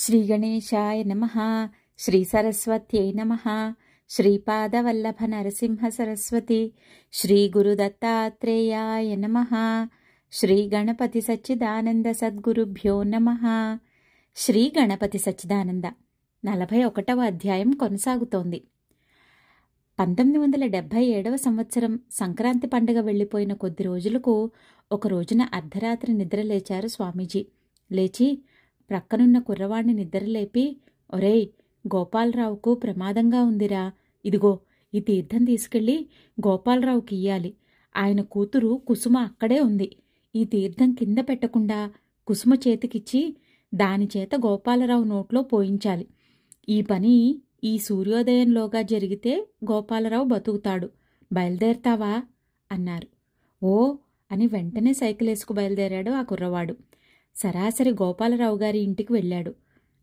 శ్రీగణేశాయ నమః. శ్రీ సరస్వత్యై నమః. శ్రీపాదవల్లభ నరసింహ సరస్వతి. శ్రీ గురు దత్తాత్రేయాయ నమః. శ్రీ గణపతి సచ్చిదానంద సద్గురుభ్యో నమః. శ్రీ గణపతి సచ్చిదానంద 41వ అధ్యాయం కొనసాగుతోంది. 1977వ సంవత్సరం సంక్రాంతి పండుగ వెళ్లిపోయిన కొద్ది రోజులకు ఒక రోజున అర్ధరాత్రి నిద్రలేచారు స్వామీజీ. లేచి ప్రక్కనున్న కుర్రవాణ్ణి నిద్రలేపి, ఒరేయ్, గోపాలరావుకు ప్రమాదంగా ఉందిరా, ఇదిగో ఈ తీర్థం తీసుకెళ్లి గోపాలరావుకి ఇయ్యాలి. ఆయన కూతురు కుసుమ అక్కడే ఉంది. ఈ తీర్థం కింద పెట్టకుండా కుసుమ చేతికిచ్చి దానిచేత గోపాలరావు నోట్లో పోయించాలి. ఈ పని ఈ సూర్యోదయంలోగా జరిగితే గోపాలరావు బతుకుతాడు. బయలుదేరతావా అన్నారు. ఓ అని వెంటనే సైకిలేసుకు బయలుదేరాడు ఆ కుర్రవాడు. సరాసరి గోపాలరావు గారి ఇంటికి వెళ్ళాడు.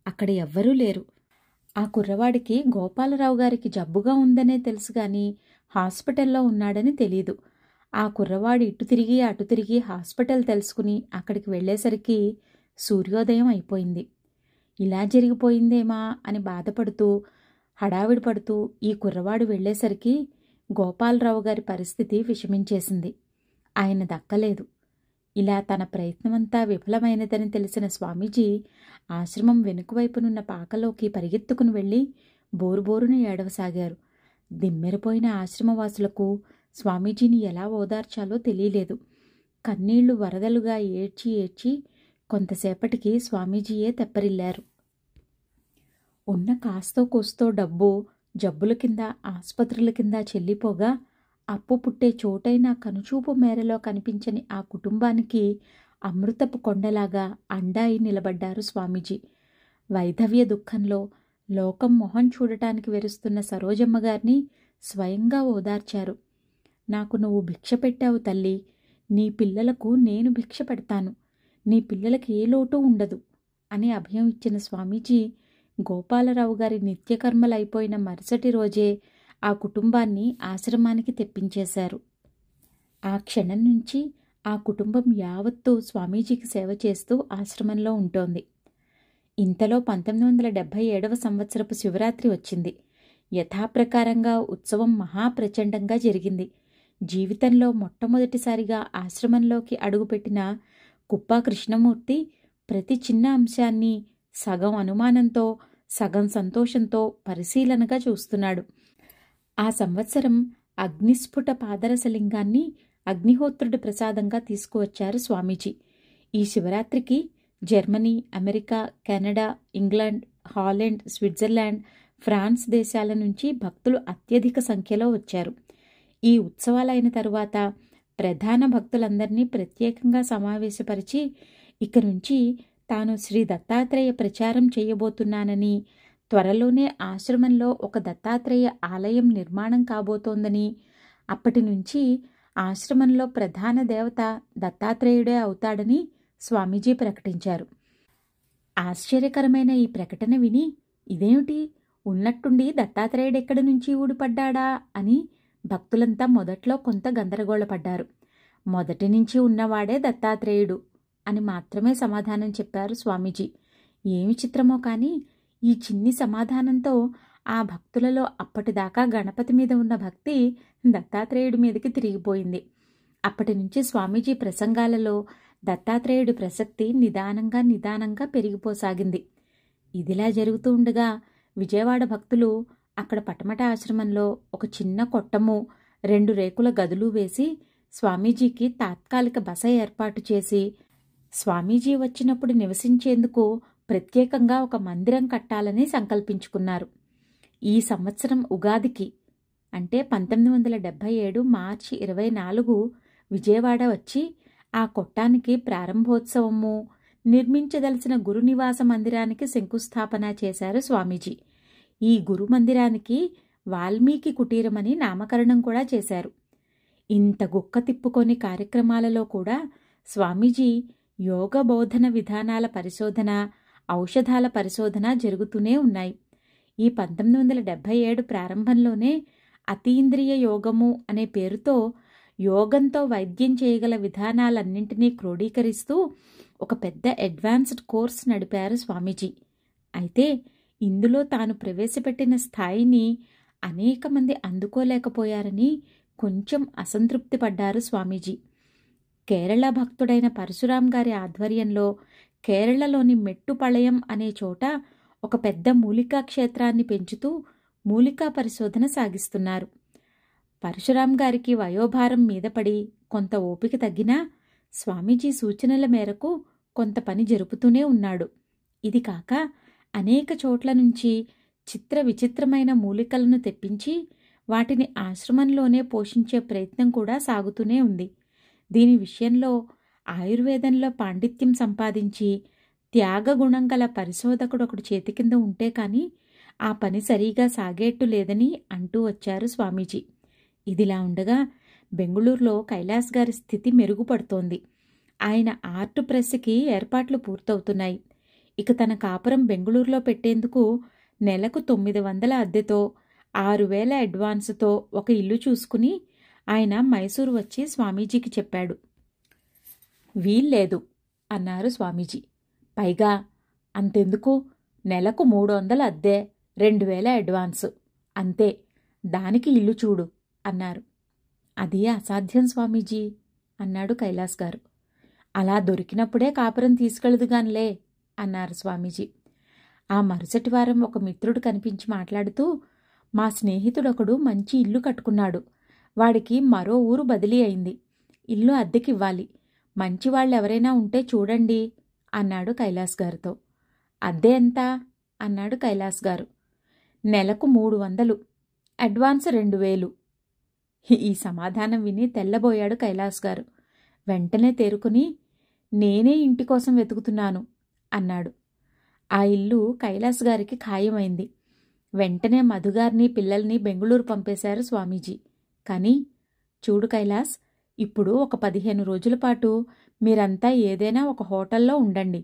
అక్కడ ఎవ్వరూ లేరు. ఆ కుర్రవాడికి గోపాలరావు గారికి జబ్బుగా ఉందనే తెలుసు గాని హాస్పిటల్లో ఉన్నాడని తెలీదు. ఆ కుర్రవాడు ఇటు తిరిగి అటు తిరిగి హాస్పిటల్ తెలుసుకుని అక్కడికి వెళ్లేసరికి సూర్యోదయం అయిపోయింది. ఇలా జరిగిపోయిందేమా అని బాధపడుతూ హడావిడి పడుతూ ఈ కుర్రవాడు వెళ్లేసరికి గోపాలరావు గారి పరిస్థితి విషమించేసింది. ఆయన దక్కలేదు. ఇలా తన ప్రయత్నమంతా విఫలమైనదని తెలిసిన స్వామీజీ ఆశ్రమం వెనుకవైపునున్న పాకలోకి పరిగెత్తుకుని వెళ్లి బోరుబోరున ఏడవసాగారు. దిమ్మెరిపోయిన ఆశ్రమవాసులకు స్వామీజీని ఎలా ఓదార్చాలో తెలియలేదు. కన్నీళ్లు వరదలుగా ఏడ్చి ఏడ్చి కొంతసేపటికి స్వామీజీయే తెప్పరిల్లారు. ఉన్న కాస్తో కూస్తో డబ్బు జబ్బుల కింద ఆసుపత్రుల కింద చెల్లిపోగా అప్పు పుట్టే చోటైన కనుచూపు మేరలో కనిపించని ఆ కుటుంబానికి అమృతపు కొండలాగా అండాయి నిలబడ్డారు స్వామీజీ. వైధవ్య దుఃఖంలో లోకం మొహం చూడటానికి వెరుస్తున్న సరోజమ్మ గారిని స్వయంగా ఓదార్చారు. నాకు నువ్వు భిక్ష పెట్టావు తల్లి, నీ పిల్లలకు నేను భిక్ష పెడతాను, నీ పిల్లలకి ఏ లోటు ఉండదు అని అభయం ఇచ్చిన స్వామీజీ గోపాలరావు గారి నిత్యకర్మలైపోయిన మరుసటి రోజే ఆ కుటుంబాన్ని ఆశ్రమానికి తెప్పించేశారు. ఆ క్షణం నుంచి ఆ కుటుంబం యావత్తూ స్వామీజీకి సేవ చేస్తూ ఆశ్రమంలో ఉంటోంది. ఇంతలో 1977వ సంవత్సరపు శివరాత్రి వచ్చింది. యథాప్రకారంగా ఉత్సవం మహాప్రచండంగా జరిగింది. జీవితంలో మొట్టమొదటిసారిగా ఆశ్రమంలోకి అడుగుపెట్టిన కుప్పా కృష్ణమూర్తి ప్రతి చిన్న అంశాన్ని సగం అనుమానంతో సగం సంతోషంతో పరిశీలనగా చూస్తున్నాడు. ఆ సంవత్సరం అగ్నిస్ఫుట పాదరసలింగాన్ని అగ్నిహోత్రుడి ప్రసాదంగా తీసుకువచ్చారు స్వామీజీ. ఈ శివరాత్రికి Germany, America, Canada, England, Holland, Switzerland, France దేశాల నుంచి భక్తులు అత్యధిక సంఖ్యలో వచ్చారు. ఈ ఉత్సవాలైన తరువాత ప్రధాన భక్తులందరినీ ప్రత్యేకంగా సమావేశపరిచి ఇక నుంచి తాను శ్రీ దత్తాత్రేయ ప్రచారం చేయబోతున్నానని, త్వరలోనే ఆశ్రమంలో ఒక దత్తాత్రేయ ఆలయం నిర్మాణం కాబోతోందని, అప్పటి నుంచి ఆశ్రమంలో ప్రధాన దేవత దత్తాత్రేయుడే అవుతాడని స్వామీజీ ప్రకటించారు. ఆశ్చర్యకరమైన ఈ ప్రకటన విని, ఇదేమిటి, ఉన్నట్టుండి దత్తాత్రేయుడెక్కడి నుంచి ఊడిపడ్డాడా అని భక్తులంతా మొదట్లో కొంత గందరగోళపడ్డారు. మొదటి నుంచి ఉన్నవాడే దత్తాత్రేయుడు అని మాత్రమే సమాధానం చెప్పారు స్వామీజీ. ఏమి చిత్రమో కానీ ఈ చిన్ని సమాధానంతో ఆ భక్తులలో అప్పటిదాకా గణపతి మీద ఉన్న భక్తి దత్తాత్రేయుడి మీదకి తిరిగిపోయింది. అప్పటి నుంచి స్వామీజీ ప్రసంగాలలో దత్తాత్రేయుడి ప్రసక్తి నిదానంగా పెరిగిపోసాగింది. ఇదిలా జరుగుతూ ఉండగా విజయవాడ భక్తులు అక్కడ పటమట ఆశ్రమంలో ఒక చిన్న కొట్టము, 2 రేకుల గదులు వేసి స్వామీజీకి తాత్కాలిక బస ఏర్పాటు చేసి స్వామీజీ వచ్చినప్పుడు నివసించేందుకు ప్రత్యేకంగా ఒక మందిరం కట్టాలని సంకల్పించుకున్నారు. ఈ సంవత్సరం ఉగాదికి అంటే 1977 మార్చి 24 విజయవాడ వచ్చి ఆ కొట్టానికి ప్రారంభోత్సవము, నిర్మించదలసిన గురునివాస మందిరానికి శంకుస్థాపన చేశారు స్వామీజీ. ఈ గురు మందిరానికి వాల్మీకి కుటీరమని నామకరణం కూడా చేశారు. ఇంత గుక్క తిప్పుకొని కార్యక్రమాలలో కూడా స్వామీజీ యోగ బోధన విధానాల పరిశోధన, ఔషధాల పరిశోధన జరుగుతూనే ఉన్నాయి. ఈ 1977 ప్రారంభంలోనే అతీంద్రియ యోగము అనే పేరుతో యోగంతో వైద్యం చేయగల విధానాలన్నింటినీ క్రోడీకరిస్తూ ఒక పెద్ద అడ్వాన్స్డ్ కోర్స్ నడిపారు స్వామీజీ. అయితే ఇందులో తాను ప్రవేశపెట్టిన స్థాయిని అనేక మంది అందుకోలేకపోయారని కొంచెం అసంతృప్తి పడ్డారు స్వామీజీ. కేరళ భక్తుడైన పరశురాం గారి ఆధ్వర్యంలో కేరళలోని మెట్టుపళయం అనే చోట ఒక పెద్ద మూలికా క్షేత్రాన్ని పెంచుతూ మూలికా పరిశోధన సాగిస్తున్నారు. పరశురాం గారికి వయోభారం మీద పడి కొంత ఓపిక తగ్గినా స్వామీజీ సూచనల మేరకు కొంత పని జరుపుతూనే ఉన్నాడు. ఇది కాక అనేక చోట్ల నుంచి చిత్ర విచిత్రమైన మూలికలను తెప్పించి వాటిని ఆశ్రమంలోనే పోషించే ప్రయత్నం కూడా సాగుతూనే ఉంది. దీని విషయంలో ఆయుర్వేదంలో పాండిత్యం సంపాదించి త్యాగగుణం గల పరిశోధకుడొకడు చేతి కింద ఉంటే కాని ఆ పని సరిగా సాగేట్టు లేదని అంటూ వచ్చారు స్వామీజీ. ఇదిలా ఉండగా బెంగుళూరులో కైలాస్ గారి స్థితి మెరుగుపడుతోంది. ఆయన ఆర్ట్ ప్రెస్కి ఏర్పాట్లు పూర్తవుతున్నాయి. ఇక తన కాపురం బెంగుళూరులో పెట్టేందుకు నెలకు 900 అద్దెతో 6000 అడ్వాన్సుతో ఒక ఇల్లు చూసుకుని ఆయన మైసూరు వచ్చి స్వామీజీకి చెప్పాడు. వీల్లేదు అన్నారు స్వామీజీ. పైగా అంతెందుకు, నెలకు 300 అద్దె, 2000 అడ్వాన్సు అంతే, దానికి ఇల్లు చూడు అన్నారు. అది అసాధ్యం స్వామీజీ అన్నాడు కైలాస్ గారు. అలా దొరికినప్పుడే కాపురం తీసుకెళ్దుగాన్లే అన్నారు స్వామీజీ. ఆ మరుసటి వారం ఒక మిత్రుడు కనిపించి మాట్లాడుతూ, మా స్నేహితుడొకడు మంచి ఇల్లు కట్టుకున్నాడు. వాడికి మరో ఊరు బదిలీ అయింది. ఇల్లు అద్దెకివ్వాలి. మంచివాళ్ళెవరైనా ఉంటే చూడండి అన్నాడు కైలాస్ గారితో. అద్దె ఎంత అన్నాడు కైలాస్ గారు. నెలకు 300, అడ్వాన్స్ 2000. ఈ సమాధానం విని తెల్లబోయాడు కైలాస్ గారు. వెంటనే తేరుకుని, నేనే ఇంటి కోసం వెతుకుతున్నాను అన్నాడు. ఆ ఇల్లు కైలాస్ గారికి ఖాయమైంది. వెంటనే మధుగారిని పిల్లల్ని బెంగుళూరు పంపేశారు స్వామీజీ. కానీ చూడు కైలాస్, ఇప్పుడు ఒక 15 రోజుల పాటు మీరంతా ఏదైనా ఒక హోటల్లో ఉండండి.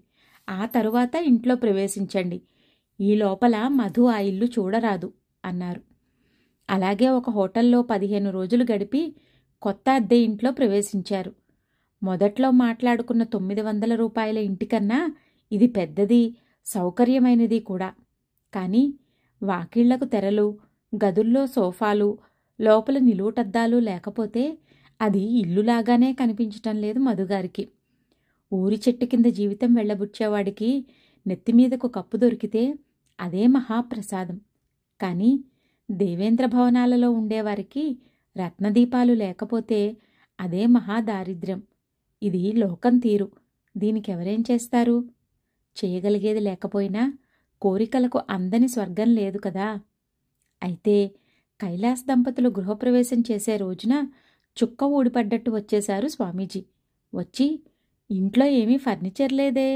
ఆ తరువాత ఇంట్లో ప్రవేశించండి. ఈ లోపల మధు ఆ ఇల్లు చూడరాదు అన్నారు. అలాగే ఒక హోటల్లో 15 రోజులు గడిపి కొత్త అద్దె ఇంట్లో ప్రవేశించారు. మొదట్లో మాట్లాడుకున్న 900 రూపాయల ఇంటికన్నా ఇది పెద్దది, సౌకర్యమైనది కూడా. కానీ వాకిళ్లకు తెరలు, గదుల్లో సోఫాలు, లోపల నిలువుటద్దాలు లేకపోతే అది ఇల్లులాగానే కనిపించటం లేదు మధుగారికి. ఊరి చెట్టు కింద జీవితం వెళ్లబుచ్చేవాడికి నెత్తిమీదకు కప్పు దొరికితే అదే మహాప్రసాదం. కానీ దేవేంద్ర భవనాలలో ఉండేవారికి రత్నదీపాలు లేకపోతే అదే మహాదారిద్ర్యం. ఇది లోకం తీరు. దీనికెవరేం చేస్తారు? చేయగలిగేది లేకపోయినా కోరికలకు అందని స్వర్గం లేదు కదా. అయితే కైలాస్ దంపతులు గృహప్రవేశం చేసే రోజున చుక్క ఊడిపడ్డట్టు వచ్చేశారు స్వామీజీ. వచ్చి, ఇంట్లో ఏమీ ఫర్నిచర్ లేదే,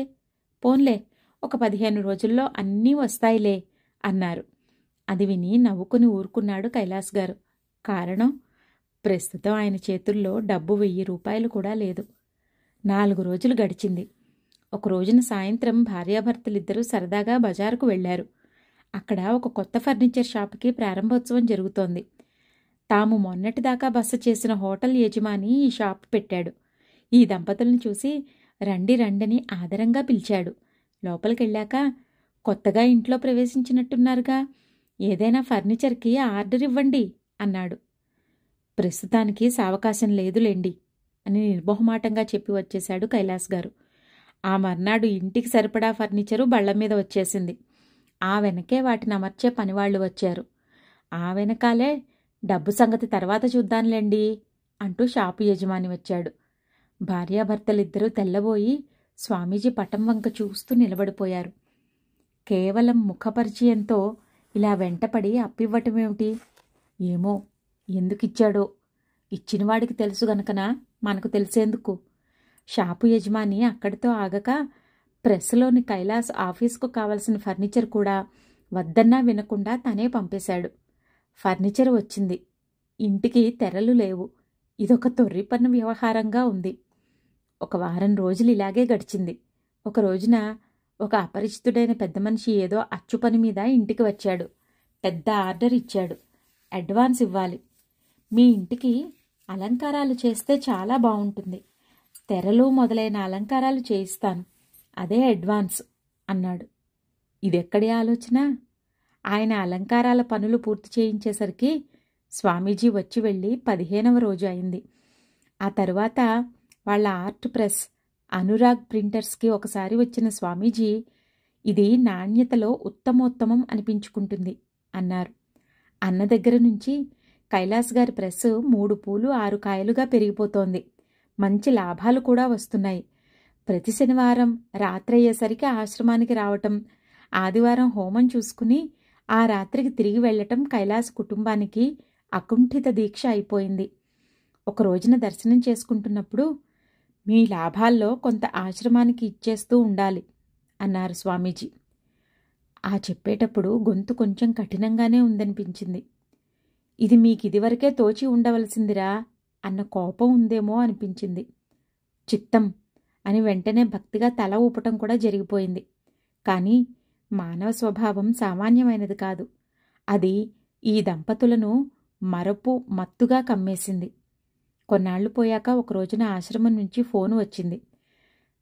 పోన్లే ఒక 15 రోజుల్లో అన్నీ వస్తాయిలే అన్నారు. అది విని నవ్వుకుని ఊరుకున్నాడు కైలాస్ గారు. కారణం, ప్రస్తుతం ఆయన చేతుల్లో డబ్బు 1000 రూపాయలు కూడా లేదు. 4 రోజులు గడిచింది. ఒక రోజున సాయంత్రం భార్యాభర్తలిద్దరూ సరదాగా బజారుకు వెళ్లారు. అక్కడ ఒక కొత్త ఫర్నిచర్ షాపుకి ప్రారంభోత్సవం జరుగుతోంది. తాము మొన్నటిదాకా బస చేసిన హోటల్ యజమాని ఈ షాపు పెట్టాడు. ఈ దంపతులను చూసి రండి రండని ఆదరంగా పిలిచాడు. లోపలికెళ్ళాక, కొత్తగా ఇంట్లో ప్రవేశించినట్టున్నారుగా, ఏదైనా ఫర్నిచర్కి ఆర్డర్ ఇవ్వండి అన్నాడు. ప్రస్తుతానికి సావకాశం లేదులేండి అని నిర్మోహమాటంగా చెప్పి వచ్చేశాడు కైలాస్ గారు. ఆ మర్నాడు ఇంటికి సరిపడా ఫర్నిచరు బళ్ల మీద వచ్చేసింది. ఆ వెనకే వాటిని అమర్చే పనివాళ్లు వచ్చారు. ఆ వెనకాలే డబ్బు సంగతి తర్వాత చూద్దాంలేండి అంటూ షాపు యజమాని వచ్చాడు. భార్యాభర్తలిద్దరూ తెల్లబోయి స్వామీజీ పటం వంక చూస్తూ నిలబడిపోయారు. కేవలం ముఖపరిచయంతో ఇలా వెంటపడి అప్పివ్వటమేమిటి? ఏమో, ఎందుకిచ్చాడో. ఇచ్చినవాడికి తెలుసు గనకనా మనకు తెలిసేందుకు? షాపు యజమాని అక్కడితో ఆగక ప్రెస్లోని కైలాస్ ఆఫీసుకు కావలసిన ఫర్నిచర్ కూడా వద్దన్నా వినకుండా తనే పంపేశాడు. ఫర్నిచర్ వచ్చింది. ఇంటికి తెరలు లేవు. ఇదొక తొర్రిపన్ను వ్యవహారంగా ఉంది. ఒక వారం రోజులు ఇలాగే గడిచింది. ఒక రోజున ఒక అపరిచితుడైన పెద్ద మనిషి ఏదో అచ్చు పని మీద ఇంటికి వచ్చాడు. పెద్ద ఆర్డర్ ఇచ్చాడు. అడ్వాన్స్ ఇవ్వాలి. మీ ఇంటికి అలంకారాలు చేస్తే చాలా బాగుంటుంది. తెరలు మొదలైన అలంకారాలు చేయిస్తాను. అదే అడ్వాన్స్ అన్నాడు. ఇదెక్కడి ఆలోచన? ఆయన అలంకారాల పనులు పూర్తి చేయించేసరికి స్వామీజీ వచ్చి వెళ్ళి 15వ రోజు అయింది. ఆ తరువాత వాళ్ళ ఆర్ట్ ప్రెస్ అనురాగ్ ప్రింటర్స్కి ఒకసారి వచ్చిన స్వామీజీ, ఇది నాణ్యతలో ఉత్తమోత్తమం అనిపించుకుంటుంది అన్నారు. అన్న దగ్గర నుంచి కైలాస్ గారి ప్రెస్ 3 పూలు 6 కాయలుగా పెరిగిపోతోంది. మంచి లాభాలు కూడా వస్తున్నాయి. ప్రతి శనివారం రాత్రి అయ్యేసరికి ఆశ్రమానికి రావటం, ఆదివారం హోమం చూసుకుని ఆ రాత్రికి తిరిగి వెళ్లటం కైలాస్ కుటుంబానికి అకుంఠిత దీక్ష అయిపోయింది. ఒక రోజున దర్శనం చేసుకుంటున్నప్పుడు, మీ లాభాల్లో కొంత ఆశ్రమానికి ఇచ్చేస్తూ ఉండాలి అన్నారు స్వామీజీ. ఆ చెప్పేటప్పుడు గొంతు కొంచెం కఠినంగానే ఉందనిపించింది. ఇది మీకిదివరకే తోచి ఉండవలసిందిరా అన్న కోపం ఉందేమో అనిపించింది. చిత్తం అని వెంటనే భక్తిగా తల ఊపటం కూడా జరిగిపోయింది. కానీ మానవ స్వభావం సామాన్యమైనది కాదు. అది ఈ దంపతులను మరపు మత్తుగా కమ్మేసింది. కొన్నాళ్లు పోయాక ఒక రోజున ఆశ్రమం నుంచి ఫోను వచ్చింది.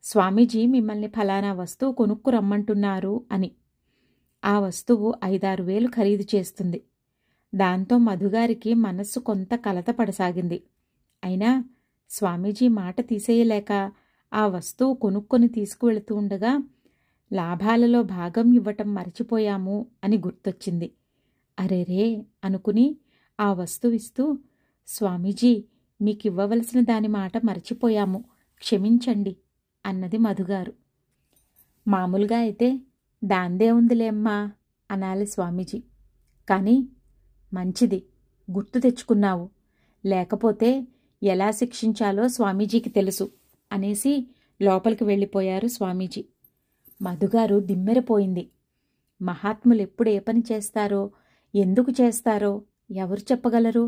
స్వామీజీ మిమ్మల్ని ఫలానా వస్తువు కొనుక్కు రమ్మంటున్నారు అని. ఆ వస్తువు 5-6 వేలు ఖరీదు చేస్తుంది. దాంతో మధుగారికి మనస్సు కొంత కలతపడసాగింది. అయినా స్వామీజీ మాట తీసేయలేక ఆ వస్తువు కొనుక్కొని తీసుకువెళుతూ ఉండగా, లాభాలలో భాగం ఇవ్వటం మరచిపోయాము అని గుర్తొచ్చింది. అరెరే అనుకుని ఆ వస్తువిస్తూ, స్వామీజీ మీకివ్వవలసిన దాని మాట మరచిపోయాము, క్షమించండి అన్నది మధుగారు. మామూలుగా అయితే దాందే ఉందిలేమ్మా అనాలి స్వామీజీ. కానీ మంచిది, గుర్తు తెచ్చుకున్నావు, లేకపోతే ఎలా శిక్షించాలో స్వామీజీకి తెలుసు అనేసి లోపలికి వెళ్ళిపోయారు స్వామీజీ. మధుగారు దిమ్మెరపోయింది. మహాత్ములు ఎప్పుడు ఏ పని చేస్తారో, ఎందుకు చేస్తారో ఎవరు చెప్పగలరు?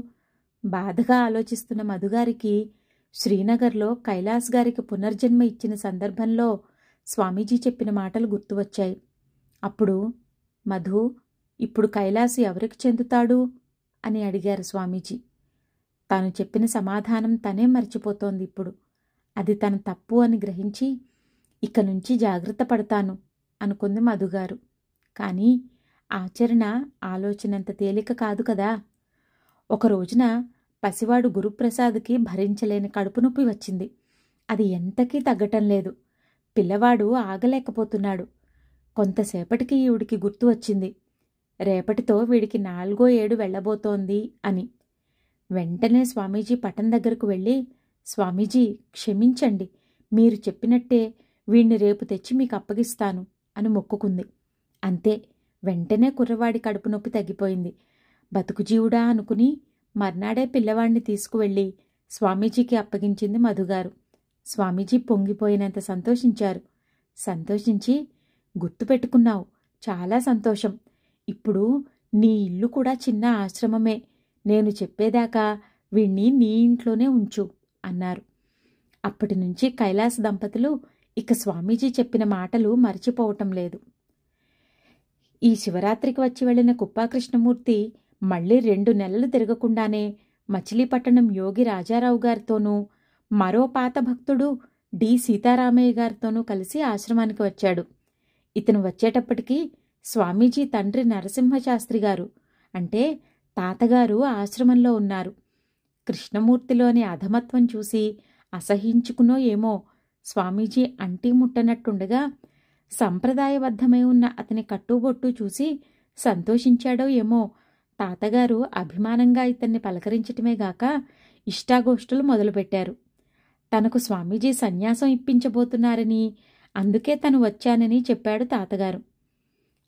బాధగా ఆలోచిస్తున్న మధుగారికి శ్రీనగర్లో కైలాస్ గారికి పునర్జన్మ ఇచ్చిన సందర్భంలో స్వామీజీ చెప్పిన మాటలు గుర్తువచ్చాయి. అప్పుడు, మధు, ఇప్పుడు కైలాసు ఎవరికి చెందుతాడు అని అడిగారు స్వామీజీ. తాను చెప్పిన సమాధానం తనే మర్చిపోతోంది ఇప్పుడు. అది తన తప్పు అని గ్రహించి, ఇక నుంచి జాగ్రత్త పడతాను అనుకుంది మధుగారు. కానీ ఆచరణ ఆలోచనంత తేలిక కాదు కదా. ఒక రోజున పసివాడు గురుప్రసాద్కి భరించలేని కడుపు నొప్పి వచ్చింది. అది ఎంతకీ తగ్గటం లేదు. పిల్లవాడు ఆగలేకపోతున్నాడు. కొంతసేపటికి ఈవిడికి గుర్తు వచ్చింది, రేపటితో వీడికి 4వ ఏడు వెళ్లబోతోంది అని. వెంటనే స్వామీజీ పటం దగ్గరకు వెళ్ళి, స్వామీజీ క్షమించండి, మీరు చెప్పినట్టే వీణ్ణి రేపు తెచ్చి మీకు అప్పగిస్తాను అని మొక్కుకుంది. అంతే, వెంటనే కుర్రవాడి కడుపు నొప్పి తగ్గిపోయింది. బతుకుజీవుడా అనుకుని మర్నాడే పిల్లవాడిని తీసుకువెళ్ళి స్వామీజీకి అప్పగించింది మధుగారు. స్వామీజీ పొంగిపోయినంత సంతోషించారు. సంతోషించి, గుర్తుపెట్టుకున్నావు, చాలా సంతోషం. ఇప్పుడు నీ ఇల్లు కూడా చిన్న ఆశ్రమమే. నేను చెప్పేదాకా వీణ్ణి నీ ఇంట్లోనే ఉంచు అన్నారు. అప్పటినుంచి కైలాస్ దంపతులు ఇక స్వామీజీ చెప్పిన మాటలు మరిచిపోవటం లేదు. ఈ శివరాత్రికి వచ్చి వెళ్లిన కుప్పా కృష్ణమూర్తి మళ్లీ 2 నెలలు తిరగకుండానే మచిలీపట్నం యోగి రాజారావు గారితోనూ, మరో పాత భక్తుడు డి సీతారామయ్య గారితోనూ కలిసి ఆశ్రమానికి వచ్చాడు. ఇతను వచ్చేటప్పటికి స్వామీజీ తండ్రి నరసింహశాస్త్రి గారు, అంటే తాతగారు, ఆశ్రమంలో ఉన్నారు. కృష్ణమూర్తిలోని అధమత్వం చూసి అసహించుకునో ఏమో స్వామీజీ అంటీ ముట్టనట్టుండగా, సంప్రదాయబద్ధమై ఉన్న అతని కట్టుబొట్టు చూసి సంతోషించాడో ఏమో తాతగారు అభిమానంగా ఇతన్ని పలకరించటమే గాక ఇష్టాగోష్ఠులు మొదలుపెట్టారు. తనకు స్వామీజీ సన్యాసం ఇప్పించబోతున్నారని, అందుకే తను వచ్చానని చెప్పాడు తాతగారు.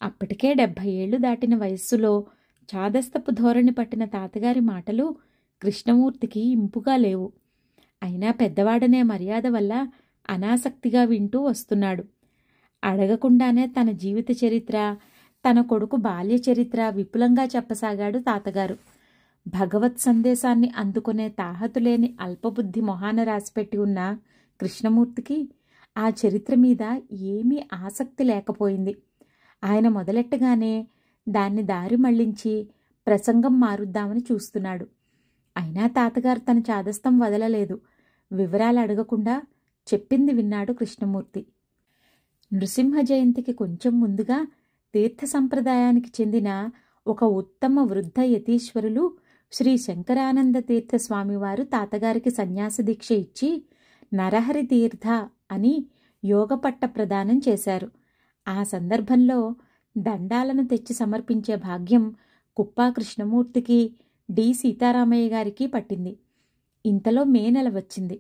అప్పటికే 70 ఏళ్లు దాటిన వయస్సులో చాదస్తపు ధోరణి పట్టిన తాతగారి మాటలు కృష్ణమూర్తికి ఇంపుగా లేవు. అయినా పెద్దవాడనే మర్యాద వల్ల అనాసక్తిగా వింటూ వస్తున్నాడు. అడగకుండానే తన జీవిత చరిత్ర, తన కొడుకు బాల్య చరిత్ర విపులంగా చెప్పసాగాడు తాతగారు. భగవత్ సందేశాన్ని అందుకునే తాహతులేని అల్పబుద్ధి మొహాన రాసిపెట్టి ఉన్న కృష్ణమూర్తికి ఆ చరిత్ర మీద ఏమీ ఆసక్తి లేకపోయింది. ఆయన మొదలెట్టగానే దాన్ని దారి మళ్లించి ప్రసంగం మారుద్దామని చూస్తున్నాడు. అయినా తాతగారు తన చాదస్తం వదలలేదు. వివరాలు అడగకుండా చెప్పింది విన్నాడు కృష్ణమూర్తి. నృసింహ జయంతికి కొంచెం ముందుగా తీర్థ సంప్రదాయానికి చెందిన ఒక ఉత్తమ వృద్ధ యతీశ్వరులు శ్రీ శంకరానంద తీర్థ స్వామివారు తాతగారికి సన్యాస దీక్ష ఇచ్చి నరహరి తీర్థ అని యోగపట్ట ప్రదానం చేశారు. ఆ సందర్భంలో దండాలను తెచ్చి సమర్పించే భాగ్యం కుప్పా కృష్ణమూర్తికి, డి సీతారామయ్య గారికి పట్టింది. ఇంతలో మే నెల వచ్చింది.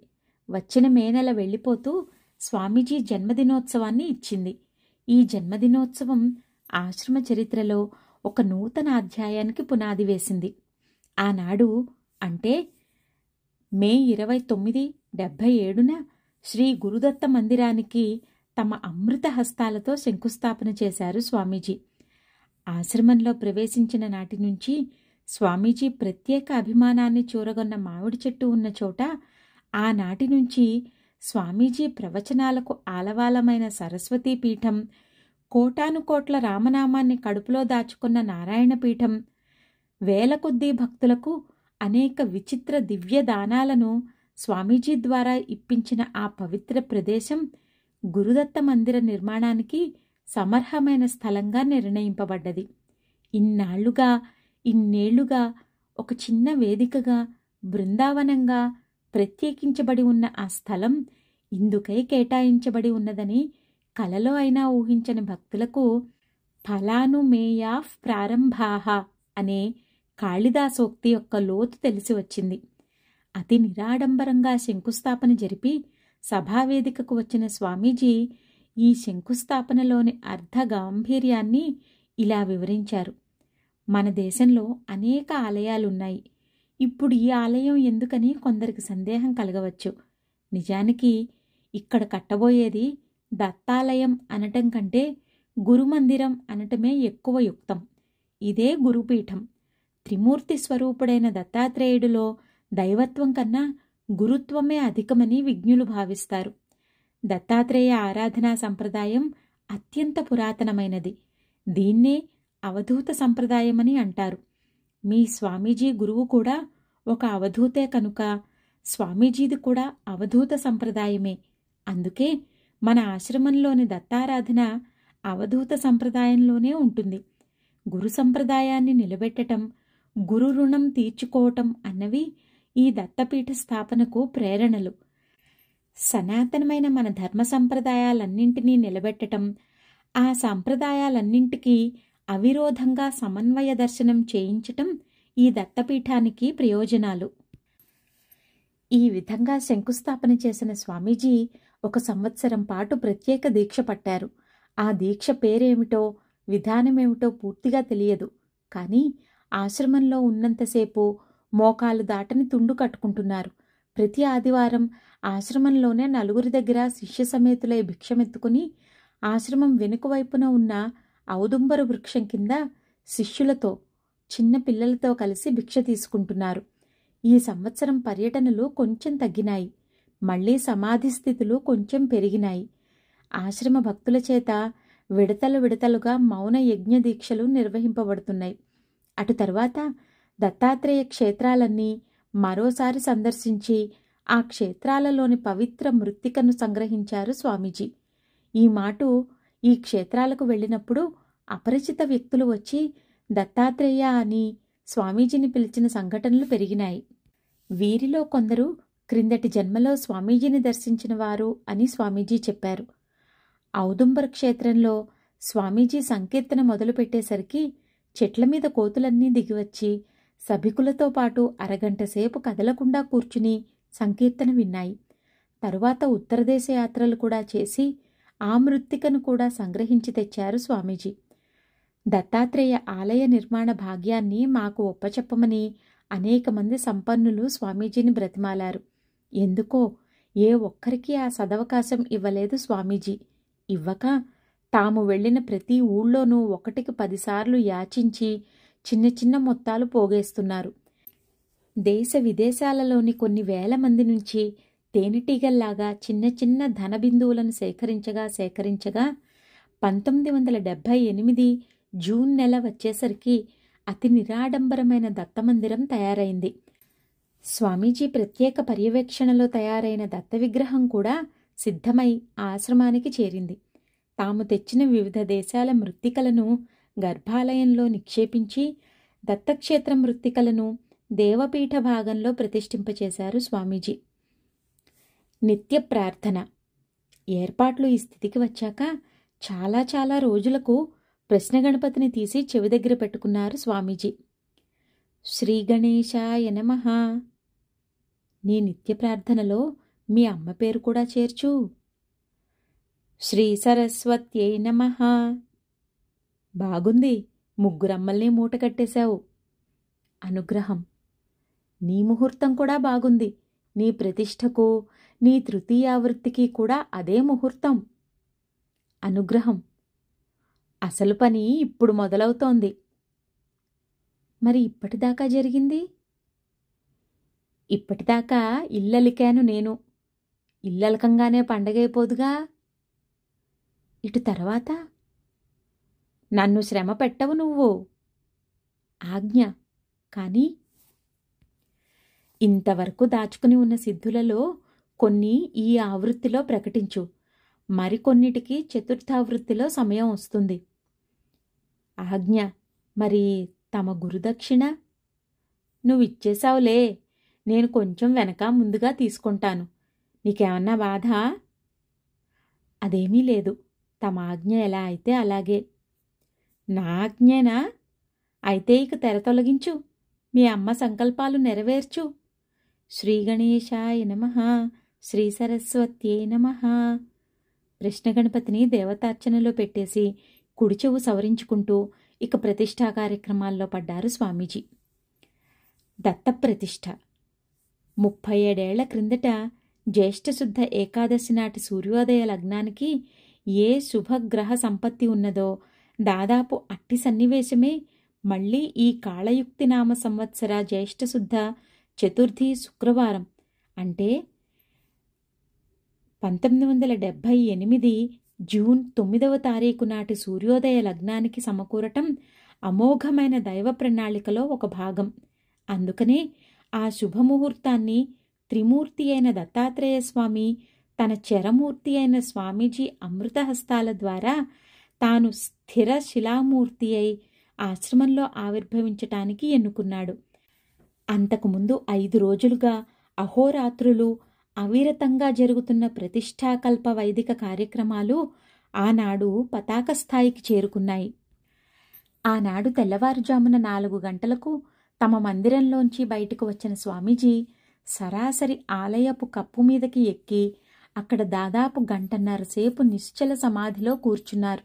వచ్చిన మే నెల వెళ్ళిపోతూ స్వామీజీ జన్మదినోత్సవాన్ని ఇచ్చింది. ఈ జన్మదినోత్సవం ఆశ్రమ చరిత్రలో ఒక నూతన అధ్యాయానికి పునాది వేసింది. ఆనాడు అంటే మే 29, 77న శ్రీ గురుదత్త మందిరానికి తమ అమృత హస్తాలతో శంకుస్థాపన చేశారు స్వామీజీ. ఆశ్రమంలో ప్రవేశించిన నాటి నుంచి స్వామీజీ ప్రత్యేక అభిమానాన్ని చూరగొన్న మామిడి చెట్టు ఉన్న చోట ఆనాటి నుంచి స్వామీజీ ప్రవచనాలకు ఆలవాలమైన సరస్వతీ పీఠం, కోటానుకోట్ల రామనామాన్ని కడుపులో దాచుకున్న నారాయణ పీఠం, వేల కొద్దీ భక్తులకు అనేక విచిత్ర దివ్య దానాలను స్వామీజీ ద్వారా ఇప్పించిన ఆ పవిత్ర ప్రదేశం గురుదత్త మందిర నిర్మాణానికి సమర్హమైన స్థలంగా నిర్ణయింపబడ్డది. ఇన్నేళ్లుగా ఒక చిన్న వేదికగా, బృందావనంగా ప్రత్యేకించబడి ఉన్న ఆ స్థలం ఇందుకై కేటాయించబడి ఉన్నదని కలలో అయినా ఊహించని భక్తులకు ఫలానుమేయాః ప్రారంభాః అనే కాళిదాసోక్తి యొక్క లోతు తెలిసి వచ్చింది. అతి నిరాడంబరంగా శంకుస్థాపన జరిపి సభావేదికకు వచ్చిన స్వామీజీ ఈ శంకుస్థాపనలోని అర్థ గాంభీర్యాన్ని ఇలా వివరించారు. మన దేశంలో అనేక ఆలయాలున్నాయి. ఇప్పుడు ఈ ఆలయం ఎందుకని కొందరికి సందేహం కలగవచ్చు. నిజానికి ఇక్కడ కట్టబోయేది దత్తాలయం అనటం కంటే గురుమందిరం అనటమే ఎక్కువ యుక్తం. ఇదే గురుపీఠం. త్రిమూర్తి స్వరూపుడైన దత్తాత్రేయుడిలో దైవత్వం కన్నా గురుత్వమే అధికమని విజ్ఞులు భావిస్తారు. దత్తాత్రేయ ఆరాధనా సంప్రదాయం అత్యంత పురాతనమైనది. దీన్నే అవధూత సంప్రదాయమని అంటారు. మీ స్వామీజీ గురువు కూడా ఒక అవధూతే కనుక స్వామీజీది కూడా అవధూత సంప్రదాయమే. అందుకే మన ఆశ్రమంలోని దత్తారాధన అవధూత సంప్రదాయంలోనే ఉంటుంది. గురు సంప్రదాయాన్ని నిలబెట్టటం, గురు రుణం తీర్చుకోవటం అన్నవి ఈ దత్తపీఠ స్థాపనకు ప్రేరణలు. సనాతనమైన మన ధర్మ సంప్రదాయాలన్నింటినీ నిలబెట్టటం, ఆ సంప్రదాయాలన్నింటికీ అవిరోధంగా సమన్వయ దర్శనం చేయించటం ఈ దత్తపీఠానికి ప్రయోజనాలు. ఈ విధంగా శంకుస్థాపన చేసిన స్వామీజీ 1 సంవత్సరం పాటు ప్రత్యేక దీక్ష పట్టారు. ఆ దీక్ష పేరేమిటో, విధానమేమిటో పూర్తిగా తెలియదు. కానీ ఆశ్రమంలో ఉన్నంతసేపు మోకాలు దాటని తుండు కట్టుకుంటున్నారు. ప్రతి ఆదివారం ఆశ్రమంలోనే 4 దగ్గర శిష్య సమేతులై భిక్షమెత్తుకుని ఆశ్రమం వెనుక వైపున ఉన్న ఔదుంబర వృక్షం కింద శిష్యులతో, చిన్న పిల్లలతో కలిసి భిక్ష తీసుకుంటున్నారు. ఈ సంవత్సరం పర్యటనలు కొంచెం తగ్గినాయి. మళ్లీ సమాధి స్థితులు కొంచెం పెరిగినాయి. ఆశ్రమ భక్తుల చేత విడతలుగా మౌన యజ్ఞ దీక్షలు నిర్వహింపబడుతున్నాయి. అటు తర్వాత దత్తాత్రేయ క్షేత్రాలన్నీ మరోసారి సందర్శించి ఆ క్షేత్రాలలోని పవిత్ర మృత్తికను సంగ్రహించారు స్వామీజీ. ఈ మాటు ఈ క్షేత్రాలకు వెళ్ళినప్పుడు అపరిచిత వ్యక్తులు వచ్చి దత్తాత్రేయ అని స్వామీజీని పిలిచిన సంఘటనలు పెరిగినాయి. వీరిలో కొందరు క్రిందటి జన్మలో స్వామీజీని దర్శించిన వారు అని స్వామీజీ చెప్పారు. ఔదుంబర్ క్షేత్రంలో స్వామీజీ సంకీర్తన మొదలుపెట్టేసరికి చెట్ల మీద కోతులన్నీ దిగివచ్చి సభికులతో పాటు అరగంట సేపు కదలకుండా కూర్చుని సంకీర్తన విన్నాయి. తరువాత ఉత్తరదేశ యాత్రలు కూడా చేసి ఆ మృత్తికను కూడా సంగ్రహించి తెచ్చారు స్వామీజీ. దత్తాత్రేయ ఆలయ నిర్మాణ భాగ్యాన్ని మాకు ఒప్పచెప్పమని అనేక మంది సంపన్నులు స్వామీజీని బ్రతిమాలారు. ఎందుకో ఏ ఒక్కరికి ఆ సదవకాశం ఇవ్వలేదు స్వామీజీ. ఇవ్వక తాము వెళ్లిన ప్రతి ఊళ్ళోనూ 1కి 10 సార్లు యాచించి చిన్న చిన్న మొత్తాలు పోగేస్తున్నారు. దేశ విదేశాలలోని కొన్ని వేల మంది నుంచి తేనెటీగల్లాగా చిన్న చిన్న ధన బిందువులను సేకరించగా 1978 జూన్ నెల వచ్చేసరికి అతి నిరాడంబరమైన దత్తమందిరం తయారైంది. స్వామీజీ ప్రత్యేక పర్యవేక్షణలో తయారైన దత్త విగ్రహం కూడా సిద్ధమై ఆశ్రమానికి చేరింది. తాము తెచ్చిన వివిధ దేశాల మృత్తికలను గర్భాలయంలో నిక్షేపించి దత్తక్షేత్ర మృత్తికలను దేవపీఠ భాగంలో ప్రతిష్ఠింపచేశారు స్వామీజీ. నిత్య ప్రార్థన ఏర్పాట్లు ఈ స్థితికి వచ్చాక చాలా రోజులకు ప్రశ్న గణపతిని తీసి చెవి దగ్గర పెట్టుకున్నారు స్వామీజీ. శ్రీ గణేశాయ నమః. నీ నిత్య ప్రార్థనలో మీ అమ్మ పేరు కూడా చేర్చు. శ్రీ సరస్వత్యై నమః. బాగుంది, ముగ్గురమ్మల్ని మూట కట్టేశావు. అనుగ్రహం. నీ ముహూర్తం కూడా బాగుంది. నీ ప్రతిష్టకు, నీ తృతీయావృత్తికి కూడా అదే ముహూర్తం. అనుగ్రహం. అసలు పని ఇప్పుడు మొదలవుతోంది. మరి ఇప్పటిదాకా జరిగింది? ఇప్పటిదాకా ఇల్లలికాను నేను. ఇల్లలకంగానే పండగైపోదుగా. ఇటు తర్వాత నన్ను శ్రమ పెట్టవు నువ్వు. ఆజ్ఞ. కానీ ఇంతవరకు దాచుకుని ఉన్న సిద్ధులలో కొన్ని ఈ ఆవృత్తిలో ప్రకటించు. మరికొన్నిటికి చతుర్థావృత్తిలో సమయం వస్తుంది. ఆజ్ఞ. మరి తమ గురుదక్షిణ? నువ్విచ్చేశావులే. నేను కొంచెం వెనక ముందుగా తీసుకుంటాను. నీకేమన్నా బాధ? అదేమీ లేదు. తమ ఆజ్ఞ ఎలా అయితే అలాగే. నా ఆజ్ఞేనా? అయితే ఇక తెర తొలగించు. మీ అమ్మ సంకల్పాలు నెరవేర్చు. శ్రీ గణేశాయ నమః. శ్రీ సరస్వత్యై నమః. కృష్ణ గణపతిని దేవతార్చనలో పెట్టేసి కుడి చెవు సవరించుకుంటూ ఇక ప్రతిష్ఠా కార్యక్రమాల్లో పడ్డారు స్వామీజీ. దత్తప్రతిష్ఠ 37 ఏళ్ల క్రిందట జ్యేష్ఠశుద్ధ ఏకాదశి నాటి సూర్యోదయ లగ్నానికి ఏ శుభగ్రహ సంపత్తి ఉన్నదో దాదాపు అట్టి సన్నివేశమే మళ్లీ ఈ కాళయుక్తి నామ సంవత్సర జ్యేష్ఠశుద్ధ చతుర్థి శుక్రవారం అంటే 1978 జూన్ 9వ తారీఖు నాటి సూర్యోదయ లగ్నానికి సమకూరటం అమోఘమైన దైవ ప్రణాళికలో ఒక భాగం. అందుకనే ఆ శుభముహూర్తాన్ని త్రిమూర్తి అయిన దత్తాత్రేయ స్వామి తన చరమూర్తి అయిన స్వామీజీ అమృతహస్తాల ద్వారా తాను స్థిర శిలామూర్తి అయి ఆశ్రమంలో ఆవిర్భవించటానికి ఎన్నుకున్నాడు. అంతకుముందు 5 రోజులుగా అహోరాత్రులు అవిరతంగా జరుగుతున్న ప్రతిష్టాకల్ప వైదిక కార్యక్రమాలు ఆనాడు పతాక స్థాయికి చేరుకున్నాయి. ఆనాడు తెల్లవారుజామున 4 గంటలకు తమ మందిరంలోంచి బయటకు వచ్చిన స్వామీజీ సరాసరి ఆలయపు కప్పు మీదకి ఎక్కి అక్కడ దాదాపు 1.5 సేపు నిశ్చల సమాధిలో కూర్చున్నారు.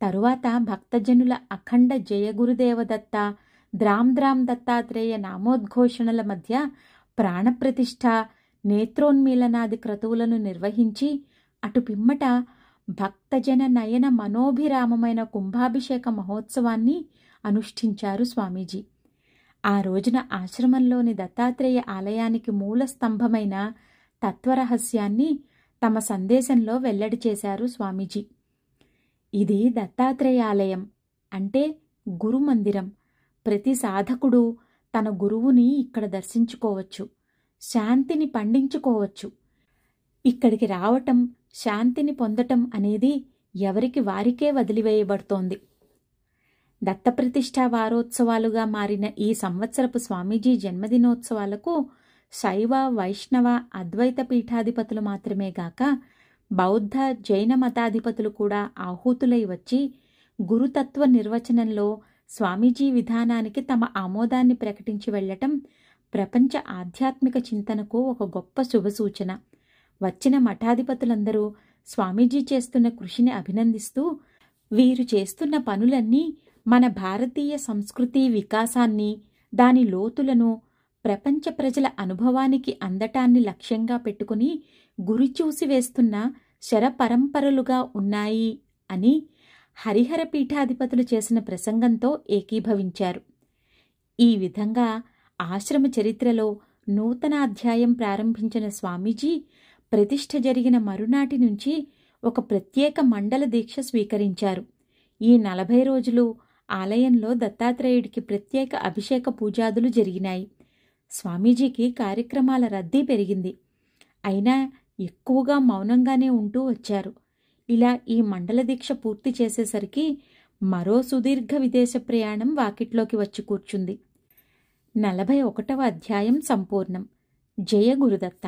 తరువాత భక్తజనుల అఖండ జయ గురుదేవదత్త ద్రాం దత్తాత్రేయ నామోద్ఘోషణల మధ్య ప్రాణప్రతిష్ఠ నేత్రోన్మీలనాది క్రతువులను నిర్వహించి అటు పిమ్మట భక్తజన నయన మనోభిరామమైన కుంభాభిషేక మహోత్సవాన్ని అనుష్ఠించారు స్వామీజీ. ఆ రోజున ఆశ్రమంలోని దత్తాత్రేయ ఆలయానికి మూల స్తంభమైన తత్వరహస్యాన్ని తమ సందేశంలో వెల్లడి చేశారు స్వామీజీ. ఇది దత్తాత్రేయ ఆలయం అంటే గురుమందిరం. ప్రతి సాధకుడు తన గురువుని ఇక్కడ దర్శించుకోవచ్చు, శాంతిని పండించుకోవచ్చు. ఇక్కడికి రావటం, శాంతిని పొందటం అనేది ఎవరికి వారికే వదిలివేయబడుతోంది. దత్తప్రతిష్ఠా వారోత్సవాలుగా మారిన ఈ సంవత్సరపు స్వామీజీ జన్మదినోత్సవాలకు శైవ, వైష్ణవ, అద్వైత పీఠాధిపతులు మాత్రమే గాక బౌద్ధ, జైన మతాధిపతులు కూడా ఆహూతులై వచ్చి గురుతత్వ నిర్వచనంలో స్వామీజీ విధానానికి తమ ఆమోదాన్ని ప్రకటించి వెళ్లటం ప్రపంచ ఆధ్యాత్మిక చింతనకు ఒక గొప్ప శుభసూచన. వచ్చిన మఠాధిపతులందరూ స్వామీజీ చేస్తున్న కృషిని అభినందిస్తూ వీరు చేస్తున్న పనులన్నీ మన భారతీయ సంస్కృతి వికాసాన్ని, దాని లోతులను ప్రపంచ ప్రజల అనుభవానికి అందటాన్ని లక్ష్యంగా పెట్టుకుని గురిచూసి వేస్తున్న శరపరంపరలుగా ఉన్నాయి అని హరిహర పీఠాధిపతులు చేసిన ప్రసంగంతో ఏకీభవించారు. ఈ విధంగా ఆశ్రమ చరిత్రలో నూతన అధ్యాయం ప్రారంభించిన స్వామీజీ ప్రతిష్ఠ జరిగిన మరునాటి నుంచి ఒక ప్రత్యేక మండల దీక్ష స్వీకరించారు. ఈ 40 రోజులు ఆలయంలో దత్తాత్రేయుడికి ప్రత్యేక అభిషేక పూజాదులు జరిగినాయి. స్వామీజీకి కార్యక్రమాల రద్దీ పెరిగింది. అయినా ఎక్కువగా మౌనంగానే ఉంటూ వచ్చారు. ఇలా ఈ మండల దీక్ష పూర్తి చేసేసరికి మరో సుదీర్ఘ విదేశ ప్రయాణం వాకిట్లోకి వచ్చి కూర్చుంది. 41వ అధ్యాయం సంపూర్ణం. జయ గురుదత్త.